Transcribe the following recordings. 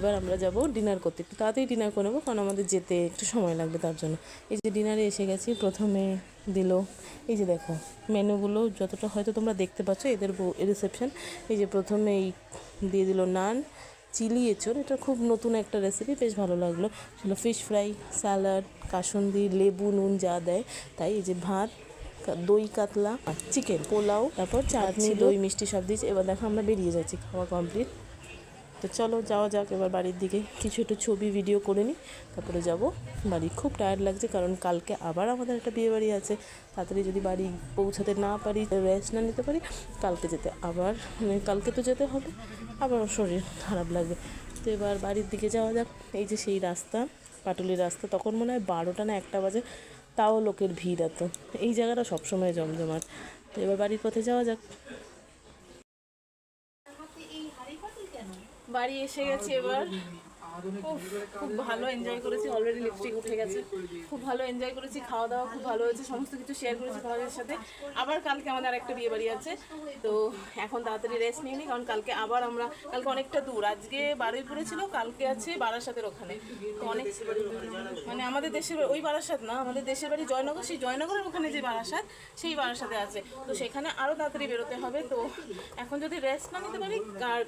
এবার আমরা যাব ডিনার করতে, একটু তাড়াতাড়ি ডিনার করে নেবো কারণ আমাদের যেতে একটু সময় লাগবে তার জন্য। এই যে ডিনারে এসে গেছি, প্রথমে দিল এই যে দেখো মেনুগুলো যতটা হয়তো তোমরা দেখতে পাচ্ছ এদের রিসেপশন। এই যে প্রথমে এই দিয়ে দিল নান, চিলি এঁচড়, এটা খুব নতুন একটা রেসিপি, বেশ ভালো লাগলো। ছিল ফিশ ফ্রাই, স্যালাড, কাসুন্দি, লেবু, নুন যা দেয় তাই। এই যে ভাত, দই কাতলা, চিকেন, পোলাও, তারপর চাটনি, দই মিষ্টি সব দিয়েছে। এবার দেখো আমরা বেরিয়ে যাচ্ছি, খাওয়া কমপ্লিট। তো চলো যাওয়া যাক এবার বাড়ির দিকে, কিছু একটু ছবি ভিডিও করে নিই, তারপরে যাব বাড়ি। খুব টায়ার্ড লাগছে কারণ কালকে আবার আমাদের একটা বিয়ে বাড়ি আছে। তাড়াতাড়ি যদি বাড়ি পৌঁছাতে না পারি, রেস্ট না নিতে পারি, কালকে যেতে আবার কালকে তো যেতে হবে, আবার শরীর খারাপ লাগবে। তো এবার বাড়ির দিকে যাওয়া যাক। এই যে সেই রাস্তা, পাটুলির রাস্তা, তখন মনে হয় 12টা না 1টা বাজে, তাও লোকের ভিড় এত। এই জায়গাটা সবসময় জমজমাট। তো এবার বাড়ির পথে যাওয়া যাক। বাড়ি এসে গেছি এবার। খুব ভালো এনজয় করেছি, অলরেডি লিপস্টিক উঠে গেছে। খুব ভালো এনজয় করেছি, খাওয়া দাওয়া খুব ভালো হয়েছে, সমস্ত কিছু শেয়ার করেছি তোমাদের সাথে। আবার কালকে আমাদের আরেকটা বিয়ে বাড়ি আছে, তো এখন তাড়াতাড়ি রেস্ট নিয়ে নিই কারণ কালকে আবার আমরা, কালকে অনেকটা দূর, আজকে বারুইপুরে ছিল, কালকে আছে বারাসাতের ওখানে। তো অনেক মানে আমাদের দেশের ওই বারাসাত না, আমাদের দেশের বাড়ি জয়নগর, সেই জয়নগরের ওখানে যে বারাসাত সেই বারাসাতে আছে। তো সেখানে আরও তাড়াতাড়ি বেরোতে হবে। তো এখন যদি রেস্ট না নিতে পারি,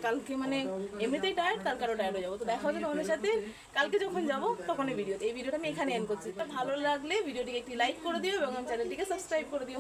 কালকে মানে এমনিতেই টায়ার্ড, কালকে আরও টায়ার্ড হয়ে যাবো। তো দেখা হচ্ছে তোমাদের সাথে কালকে যখন যাবো তখন এই ভিডিওটা আমি এখানে এন্ড করছি। তো ভালো লাগলে ভিডিওটিকে একটি লাইক করে দিও এবং আমার চ্যানেলটিকে সাবস্ক্রাইব করে দিও।